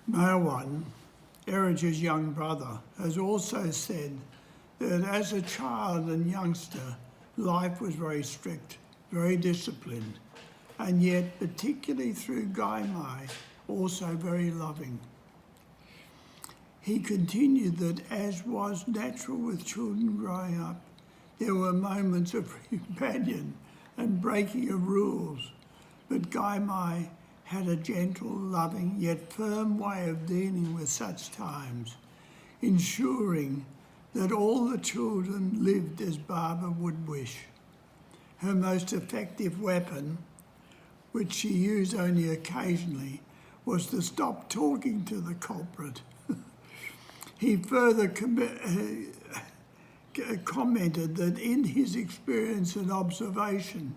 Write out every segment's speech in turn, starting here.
Marwan, Eruch's young brother, has also said that as a child and youngster, life was very strict, very disciplined, and yet, particularly through Gaimai, also very loving. He continued that, as was natural with children growing up, there were moments of rebellion and breaking of rules, but Gaimai had a gentle, loving, yet firm way of dealing with such times, ensuring that all the children lived as Baba would wish. Her most effective weapon, which she used only occasionally, was to stop talking to the culprit. He further commented that in his experience and observation,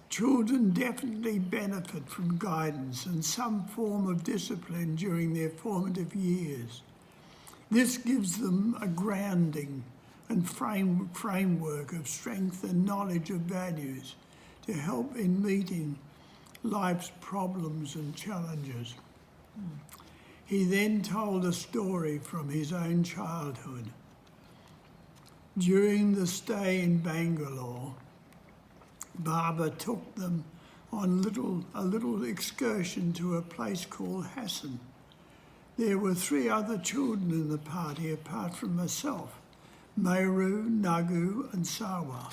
children definitely benefit from guidance and some form of discipline during their formative years. This gives them a grounding and framework of strength and knowledge of values to help in meeting life's problems and challenges. He then told a story from his own childhood. During the stay in Bangalore, Baba took them on a little excursion to a place called Hassan. There were 3 other children in the party apart from myself, Meru, Nagu and Sawa.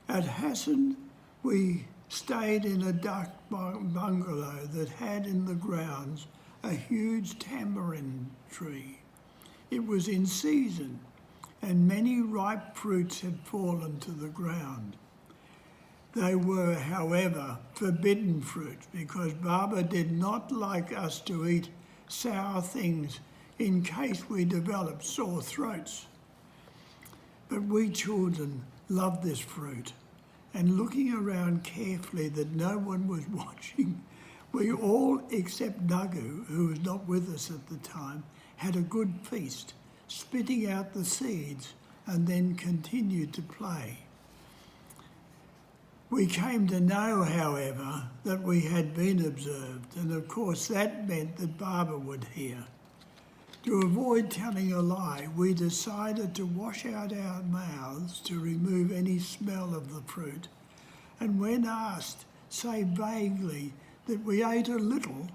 At Hassan, we stayed in a dark bungalow that had in the grounds a huge tamarind tree. It was in season and many ripe fruits had fallen to the ground. They were, however, forbidden fruit because Baba did not like us to eat sour things in case we developed sore throats. But we children loved this fruit, and looking around carefully that no one was watching, we all, except Nagu, who was not with us at the time, had a good feast, spitting out the seeds and then continued to play. We came to know, however, that we had been observed, and of course that meant that Baba would hear. To avoid telling a lie, we decided to wash out our mouths to remove any smell of the fruit, and when asked, say vaguely that we ate a little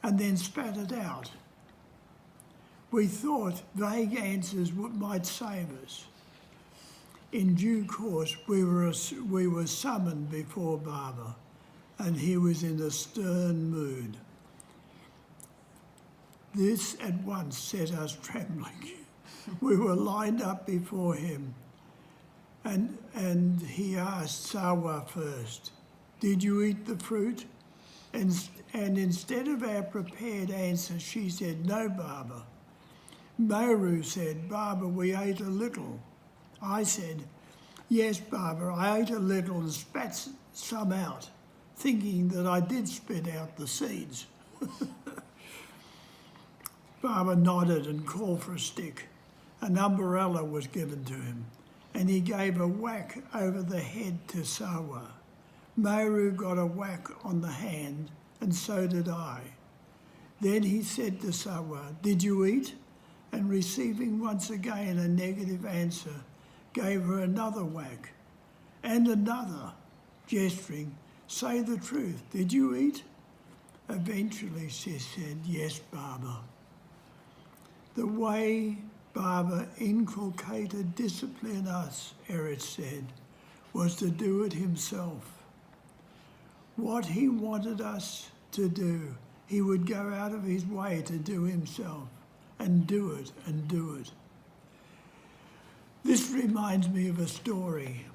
and then spat it out. We thought vague answers might save us. In due course, we were summoned before Baba, and he was in a stern mood. This at once set us trembling. We were lined up before him, and he asked Sawa first, "Did you eat the fruit?" And instead of our prepared answer, she said, "No, Baba." Meru said, "Baba, we ate a little." I said, "Yes, Baba, I ate a little and spat some out, thinking that I did spit out the seeds." Baba nodded and called for a stick. An umbrella was given to him, and he gave a whack over the head to Sawa. Meru got a whack on the hand, and so did I. Then he said to Sawa, "Did you eat?" And receiving once again a negative answer, gave her another whack, and another, gesturing, "Say the truth, did you eat?" Eventually she said, "Yes, Baba." The way Baba inculcated discipline in us, Eruch said, was to do it himself. What he wanted us to do, he would go out of his way to do himself, and do it, and do it. This reminds me of a story.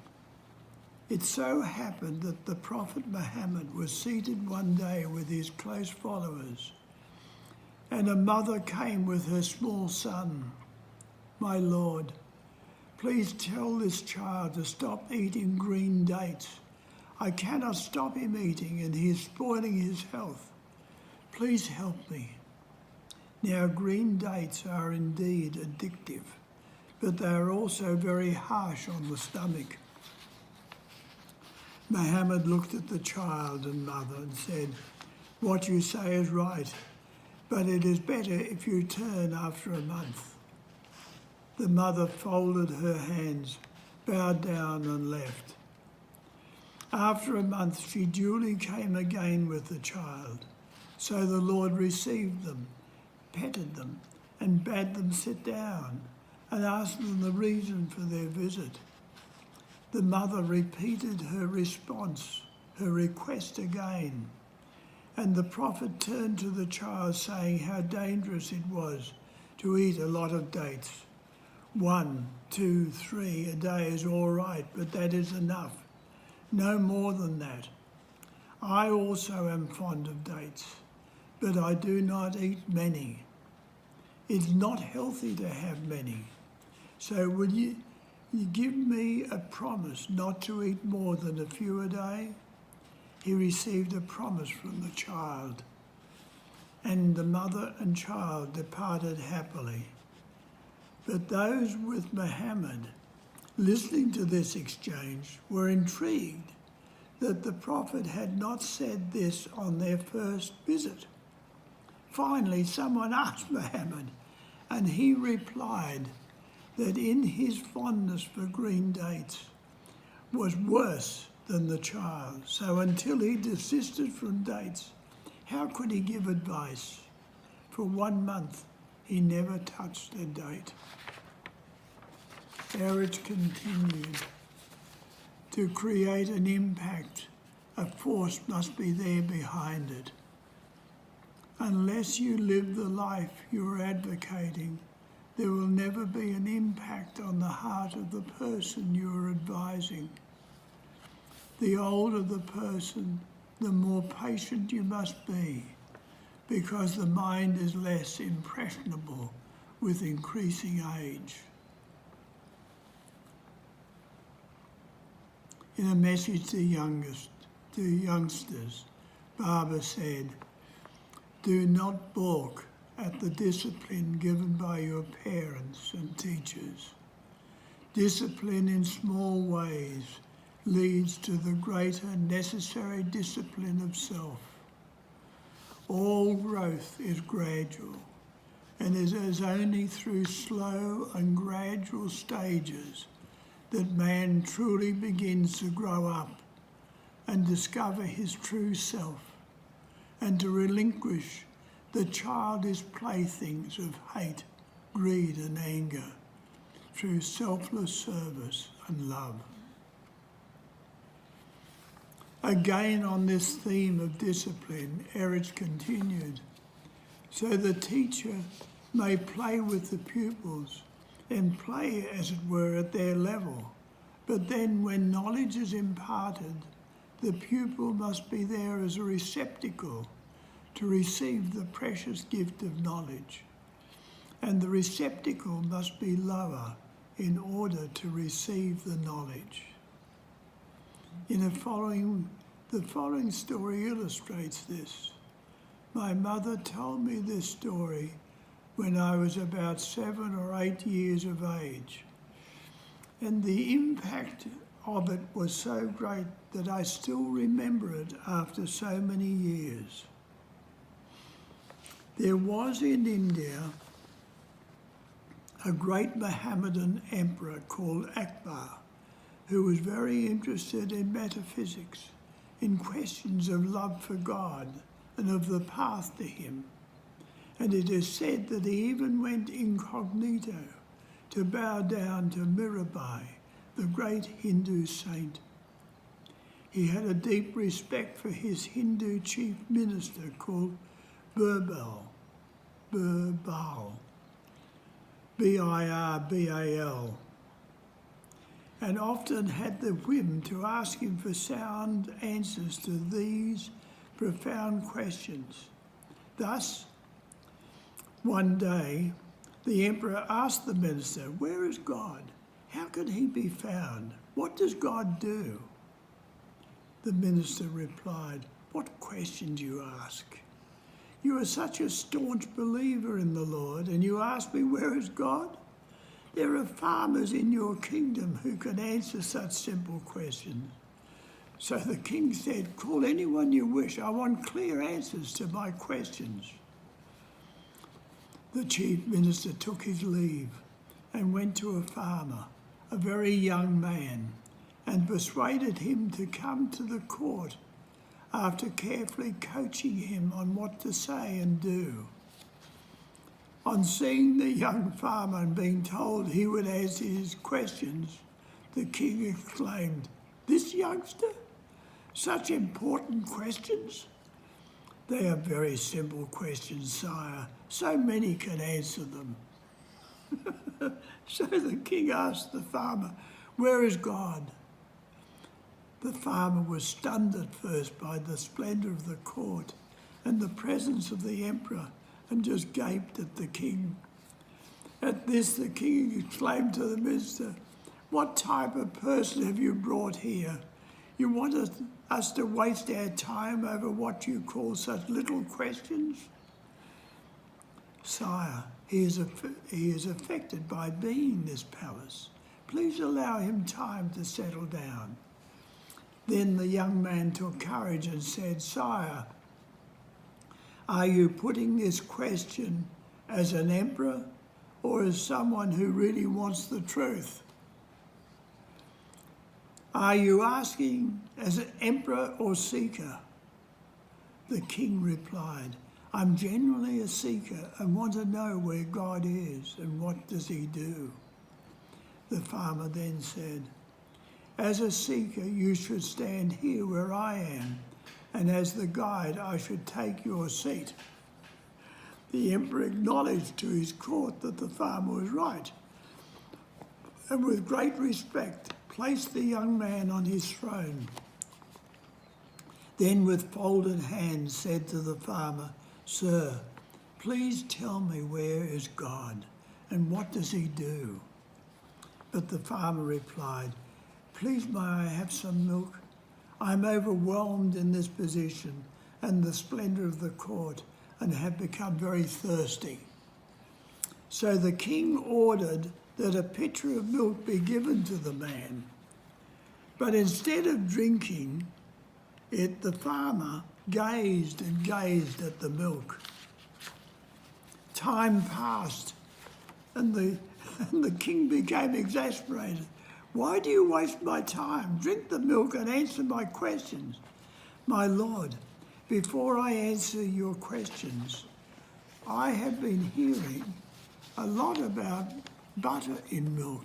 It so happened that the Prophet Muhammad was seated one day with his close followers, and a mother came with her small son. "My Lord, please tell this child to stop eating green dates. I cannot stop him eating and he is spoiling his health. Please help me." Now, green dates are indeed addictive, but they are also very harsh on the stomach. Muhammad looked at the child and mother and said, "What you say is right, but it is better if you turn after a month." The mother folded her hands, bowed down and left. After a month she duly came again with the child. So the Lord received them, petted them, and bade them sit down, and asked them the reason for their visit. The mother repeated her response, her request again, and the prophet turned to the child, saying how dangerous it was to eat a lot of dates. 1, 2, 3 a day is all right, but that is enough. No more than that. I also am fond of dates, but I do not eat many. It's not healthy to have many. So will you give me a promise not to eat more than a few a day? He received a promise from the child, and the mother and child departed happily. But those with Muhammad, listening to this exchange, were intrigued that the prophet had not said this on their first visit. Finally, someone asked Muhammad, and he replied that in his fondness for green dates was worse than the child. So until he desisted from dates, how could he give advice? For 1 month, he never touched a date. Eruch continued. To create an impact, a force must be there behind it. Unless you live the life you are advocating, there will never be an impact on the heart of the person you are advising. The older the person, the more patient you must be, because the mind is less impressionable with increasing age. In a message to youngsters, Baba said, "Do not balk at the discipline given by your parents and teachers. Discipline in small ways leads to the greater necessary discipline of self. All growth is gradual, and it is only through slow and gradual stages that man truly begins to grow up and discover his true self, and to relinquish the childish playthings of hate, greed and anger through selfless service and love." Again on this theme of discipline, Eruch continued, "So the teacher may play with the pupils and play, as it were, at their level. But then when knowledge is imparted, the pupil must be there as a receptacle to receive the precious gift of knowledge. And the receptacle must be lower in order to receive the knowledge." The following story illustrates this. My mother told me this story when I was about 7 or 8 years of age. And the impact of it was so great that I still remember it after so many years. There was in India a great Mohammedan emperor called Akbar, who was very interested in metaphysics, in questions of love for God and of the path to him. And it is said that he even went incognito to bow down to Mirabai, the great Hindu saint. He had a deep respect for his Hindu chief minister called Birbal, B-I-R-B-A-L, and often had the whim to ask him for sound answers to these profound questions. Thus, one day, the emperor asked the minister, "Where is God? How can he be found? What does God do?" The minister replied, "What question do you ask? You are such a staunch believer in the Lord, and you ask me, where is God? There are farmers in your kingdom who can answer such simple questions. So the king said, call anyone you wish. I want clear answers to my questions. The chief minister took his leave and went to a farmer, a very young man, and persuaded him to come to the court after carefully coaching him on what to say and do. On seeing the young farmer and being told he would answer his questions, the king exclaimed, "This youngster? Such important questions?" "They are very simple questions, sire. So many can answer them." So the king asked the farmer, "Where is God?" The farmer was stunned at first by the splendour of the court and the presence of the emperor, and just gaped at the king. At this, the king exclaimed to the minister, "What type of person have you brought here? You want us to waste our time over what you call such little questions?" "Sire, he is affected by being in this palace. Please allow him time to settle down." Then the young man took courage and said, "Sire, are you putting this question as an emperor or as someone who really wants the truth?" "Are you asking as an emperor or seeker?" The king replied, "I'm genuinely a seeker and want to know where God is and what does he do." The farmer then said, "As a seeker, you should stand here where I am, and as the guide, I should take your seat." The emperor acknowledged to his court that the farmer was right, and with great respect placed the young man on his throne. Then with folded hands said to the farmer, "Sir, please tell me, where is God and what does he do?" But the farmer replied, "Please may I have some milk? I am overwhelmed in this position and the splendour of the court and have become very thirsty." So the king ordered that a pitcher of milk be given to the man. But instead of drinking it, the farmer gazed and gazed at the milk. Time passed and the king became exasperated. "Why do you waste my time? Drink the milk and answer my questions." "My lord, before I answer your questions, I have been hearing a lot about butter in milk,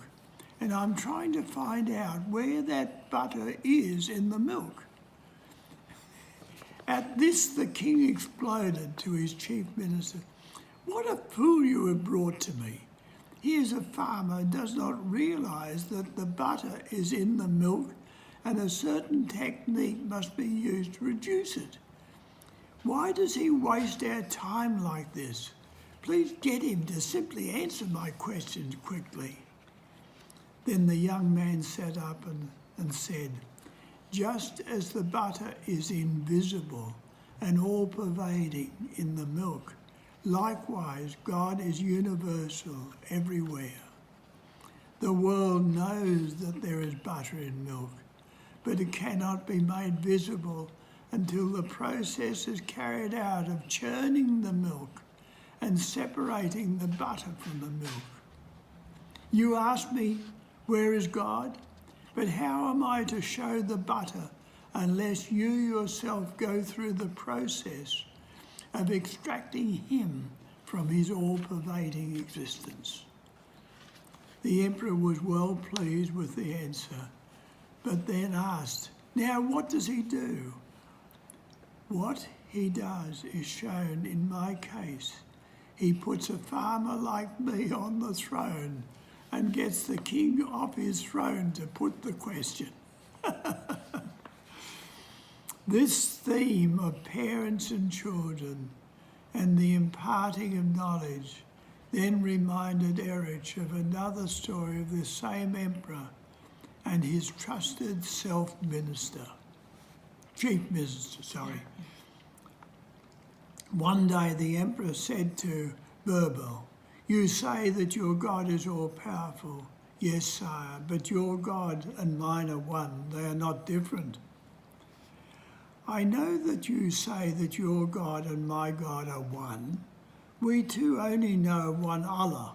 and I'm trying to find out where that butter is in the milk." At this, the king exploded to his chief minister. "What a fool you have brought to me. He is a farmer and does not realise that the butter is in the milk and a certain technique must be used to reduce it. Why does he waste our time like this? Please get him to simply answer my questions quickly." Then the young man sat up and said, "Just as the butter is invisible and all-pervading in the milk, likewise God is universal everywhere. The world knows that there is butter in milk, but it cannot be made visible until the process is carried out of churning the milk and separating the butter from the milk. You ask me, where is God? But how am I to show the butter unless you yourself go through the process of extracting him from his all-pervading existence?" The emperor was well pleased with the answer, but then asked, "Now what does he do?" "What he does is shown in my case. He puts a farmer like me on the throne and gets the king off his throne to put the question." This theme of parents and children and the imparting of knowledge then reminded Eruch of another story of this same emperor and his trusted chief minister. One day the emperor said to Birbal, "You say that your God is all-powerful. Yes, sire, but your God and mine are one. They are not different." I know that you say that your God and my God are one. We too only know one Allah.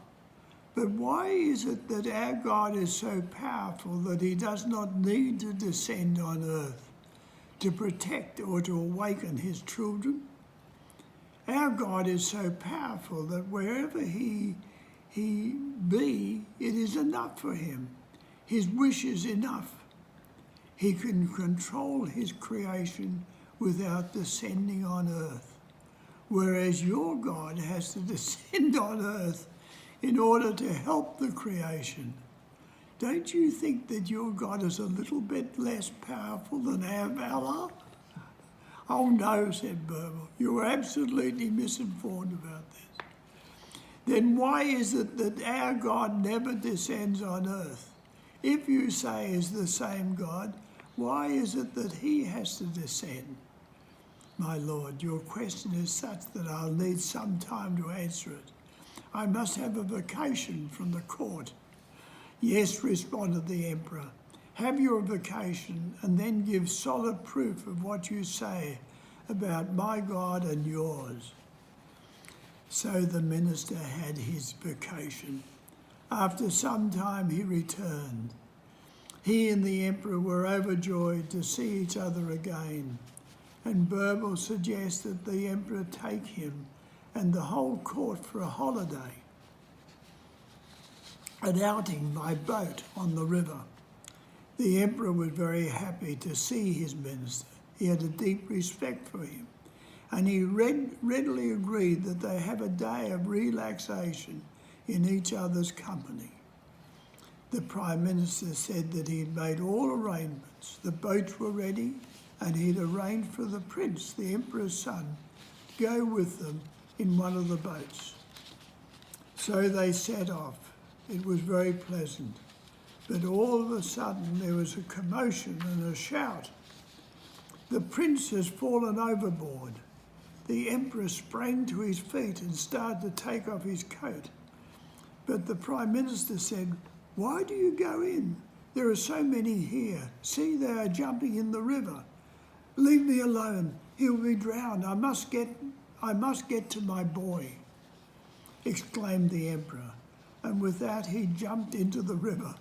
But why is it that our God is so powerful that he does not need to descend on earth to protect or to awaken his children? Our God is so powerful that wherever he be, it is enough for him. His wish is enough. He can control his creation without descending on earth, whereas your God has to descend on earth in order to help the creation. Don't you think that your God is a little bit less powerful than our Allah? Oh no, said Burble, you are absolutely misinformed about this. Then why is it that our God never descends on earth? If you say is the same God, why is it that he has to descend? My Lord, your question is such that I'll need some time to answer it. I must have a vacation from the court. Yes, responded the emperor. Have your vacation and then give solid proof of what you say about my God and yours. So the minister had his vacation. After some time he returned. He and the emperor were overjoyed to see each other again, and Burble suggested the emperor take him and the whole court for a holiday, an outing by boat on the river. The emperor was very happy to see his minister. He had a deep respect for him, and he readily agreed that they have a day of relaxation in each other's company. The Prime Minister said that he had made all arrangements. The boats were ready, and he'd arranged for the prince, the emperor's son, to go with them in one of the boats. So they set off. It was very pleasant. But all of a sudden there was a commotion and a shout. The prince has fallen overboard. The emperor sprang to his feet and started to take off his coat. But the Prime Minister said, "Why do you go in? There are so many here. See, they are jumping in the river. Leave me alone. He'll be drowned. I must get to my boy," exclaimed the emperor. And with that he jumped into the river.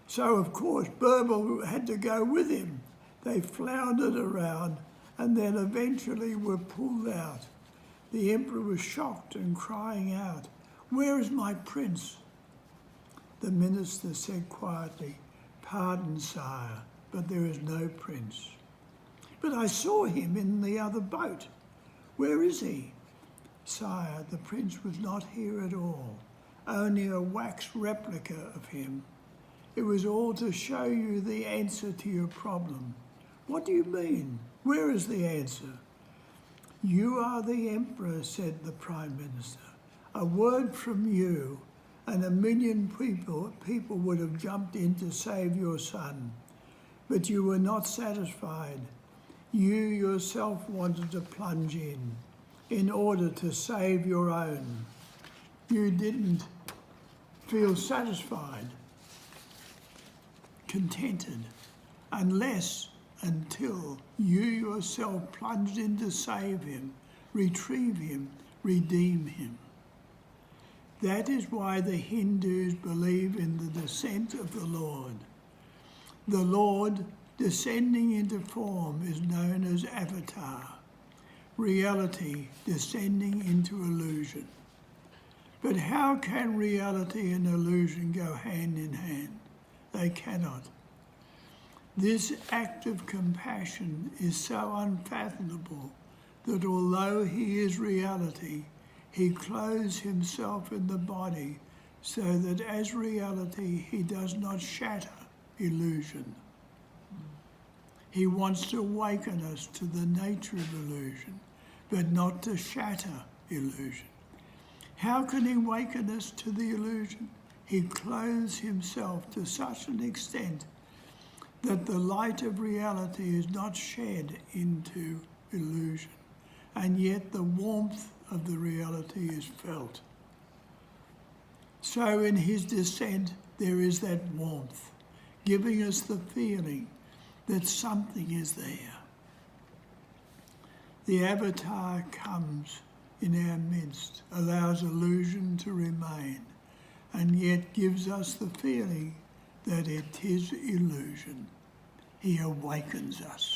So, of course, Burble had to go with him. They floundered around and then eventually were pulled out. The emperor was shocked and crying out, "Where is my prince?" The minister said quietly, "Pardon, sire, but there is no prince." "But I saw him in the other boat. Where is he?" "Sire, the prince was not here at all, only a wax replica of him. It was all to show you the answer to your problem." "What do you mean? Where is the answer?" "You are the emperor," said the Prime Minister. "A word from you and 1,000,000 people would have jumped in to save your son. But you were not satisfied. You yourself wanted to plunge in order to save your own. You didn't feel satisfied, contented, until you yourself plunged in to save him, retrieve him, redeem him. That is why the Hindus believe in the descent of the Lord. The Lord descending into form is known as avatar, reality descending into illusion. But how can reality and illusion go hand in hand? They cannot. This act of compassion is so unfathomable that although he is reality, he clothes himself in the body so that as reality he does not shatter illusion. He wants to awaken us to the nature of illusion, but not to shatter illusion. How can he awaken us to the illusion? He clothes himself to such an extent that the light of reality is not shed into illusion, and yet the warmth of the reality is felt. So in his descent there is that warmth, giving us the feeling that something is there. The avatar comes in our midst, allows illusion to remain, and yet gives us the feeling that it is illusion. He awakens us.